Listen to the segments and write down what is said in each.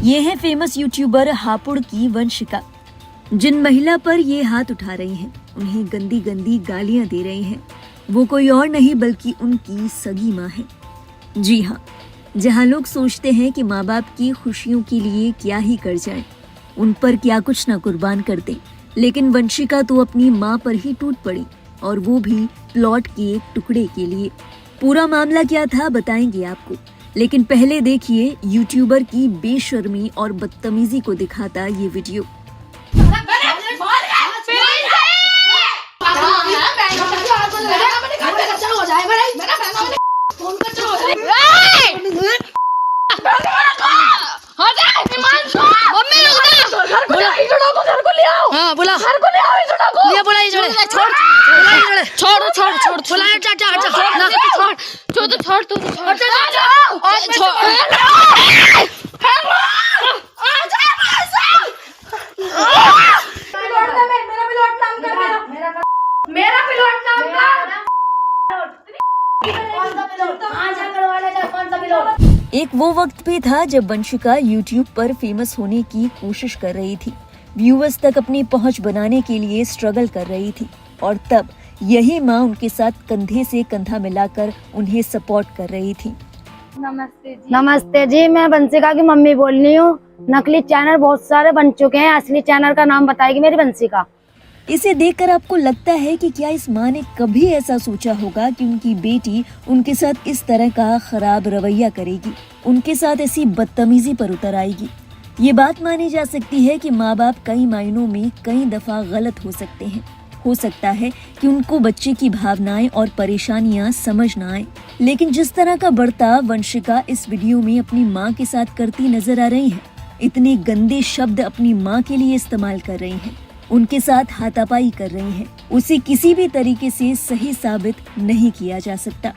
ये है famous YouTuber Hapur की वंशिका। जिन महिला पर ये हाथ उठा रही हैं, उन्हें गंदी गंदी गालियां दे रही हैं, वो कोई और नहीं बल्कि उनकी सगी माँ है। जी हाँ, जहाँ लोग सोचते हैं कि माँ बाप की खुशियों के लिए क्या ही कर जाएं, उन पर क्या कुछ ना कुर्बान कर दें, लेकिन वंशिका तो अपनी माँ पर ही टूट पड़ी, और वो भी प्लॉट के एक टुकड़े के लिए। पूरा मामला क्या था बताएंगे आपको, लेकिन पहले देखिए यूट्यूबर की बेशर्मी और बदतमीजी को दिखाता ये वीडियो। एक वो वक्त भी था जब वंशिका यूट्यूब पर फेमस होने की कोशिश कर रही थी, व्यूअर्स तक अपनी पहुंच बनाने के लिए स्ट्रगल कर रही थी, और तब यही माँ उनके साथ कंधे से कंधा मिलाकर उन्हें सपोर्ट कर रही थी। नमस्ते जी, मैं वंशिका की मम्मी बोल रही हूँ। नकली चैनल बहुत सारे बन चुके हैं, असली चैनल का नाम बताएगी मेरी वंशिका। इसे देखकर आपको लगता है कि क्या इस माँ ने कभी ऐसा सोचा होगा कि उनकी बेटी उनके साथ इस तरह का खराब रवैया करेगी, उनके साथ ऐसी बदतमीजी पर उतर आएगी। ये बात मानी जा सकती है कि माँ बाप कई मायनों में कई दफा गलत हो सकते हैं। हो सकता है कि उनको बच्चे की भावनाएं और परेशानियां समझ न आए, लेकिन जिस तरह का बर्ताव वंशिका इस वीडियो में अपनी माँ के साथ करती नजर आ रही है, इतने गंदे शब्द अपनी माँ के लिए इस्तेमाल कर रही हैं, उनके साथ हाथापाई कर रही हैं, उसे किसी भी तरीके से सही साबित नहीं किया जा सकता।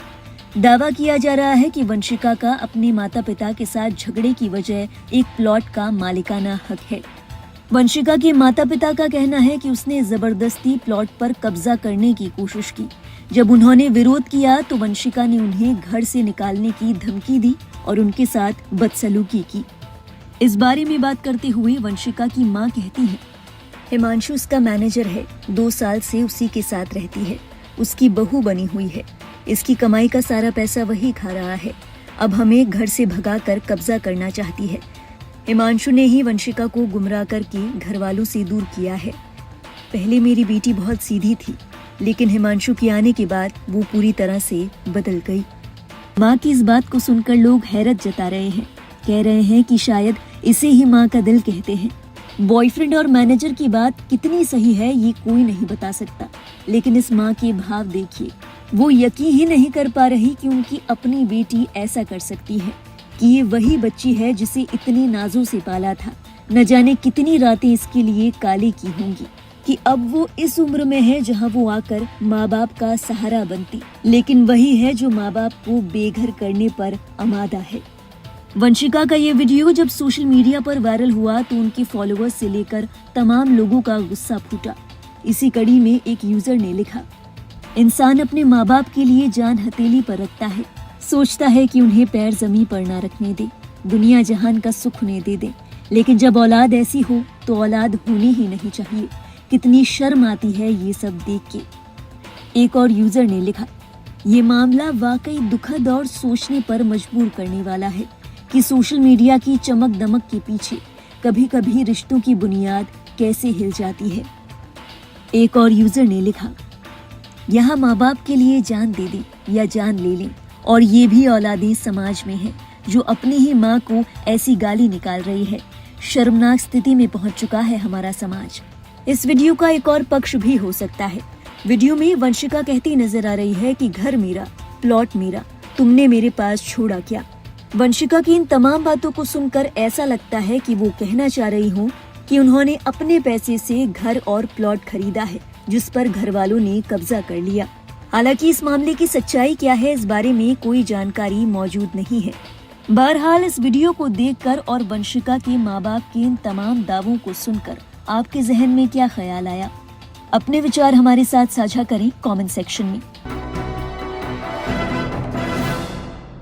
दावा किया जा रहा है कि वंशिका का अपने माता पिता के साथ झगड़े की वजह एक प्लॉट का मालिकाना हक है। वंशिका के माता पिता का कहना है कि उसने जबरदस्ती प्लॉट पर कब्जा करने की कोशिश की। जब उन्होंने विरोध किया तो वंशिका ने उन्हें घर से निकालने की धमकी दी और उनके साथ बदसलूकी की। इस बारे में बात करते हुए वंशिका की मां कहती है, हिमांशु उसका मैनेजर है, 2 साल से उसी के साथ रहती है, उसकी बहू बनी हुई है, इसकी कमाई का सारा पैसा वही खा रहा है, अब हमें घर से भगाकर कब्जा करना चाहती है। हिमांशु ने ही वंशिका को गुमराह करके घर वालों से दूर किया है। पहले मेरी बेटी बहुत सीधी थी, लेकिन हिमांशु के आने के बाद वो पूरी तरह से बदल गई। माँ की इस बात को सुनकर लोग हैरत जता रहे हैं, कह रहे हैं कि शायद इसे ही माँ का दिल कहते हैं। बॉयफ्रेंड और मैनेजर की बात कितनी सही है ये कोई नहीं बता सकता, लेकिन इस माँ के भाव देखिए, वो यकीन ही नहीं कर पा रही कि उनकी अपनी बेटी ऐसा कर सकती है, कि ये वही बच्ची है जिसे इतनी नाजों से पाला था। न जाने कितनी रातें इसके लिए काली की होंगी कि अब वो इस उम्र में है जहाँ वो आकर माँ बाप का सहारा बनती, लेकिन वही है जो माँ बाप को बेघर करने पर आमादा है। वंशिका का ये वीडियो जब सोशल मीडिया पर वायरल हुआ तो उनके फॉलोअर्स से लेकर तमाम लोगों का गुस्सा फूटा। इसी कड़ी में एक यूजर ने लिखा, इंसान अपने माँ बाप के लिए जान हथेली पर रखता है, सोचता है कि उन्हें पैर जमीन पर ना रखने दे, दुनिया जहान का सुख उन्हें दे दे, लेकिन जब औलाद ऐसी हो तो औलाद होनी ही नहीं चाहिए। कितनी शर्म आती है ये सब देख के। एक और यूजर ने लिखा, ये मामला वाकई दुखद और सोचने पर मजबूर करने वाला है कि सोशल मीडिया की चमक दमक के पीछे कभी कभी रिश्तों की बुनियाद कैसे हिल जाती है। एक और यूजर ने लिखा, यहाँ माँ बाप के लिए जान दे दें या जान ले लें, और ये भी औलादें समाज में हैं जो अपनी ही माँ को ऐसी गाली निकाल रही है। शर्मनाक स्थिति में पहुंच चुका है हमारा समाज। इस वीडियो का एक और पक्ष भी हो सकता है। वीडियो में वंशिका कहती नजर आ रही है कि घर मेरा, प्लॉट मेरा, तुमने मेरे पास छोड़ा क्या। वंशिका की इन तमाम बातों को सुनकर ऐसा लगता है कि वो कहना चाह रही हूँ कि उन्होंने अपने पैसे से घर और प्लॉट खरीदा है, जिस पर घर वालों ने कब्जा कर लिया। हालांकि इस मामले की सच्चाई क्या है इस बारे में कोई जानकारी मौजूद नहीं है। बहरहाल इस वीडियो को देखकर और वंशिका के माँ बाप के इन तमाम दावों को सुनकर आपके जहन में क्या ख्याल आया? अपने विचार हमारे साथ साझा करें कमेंट सेक्शन में।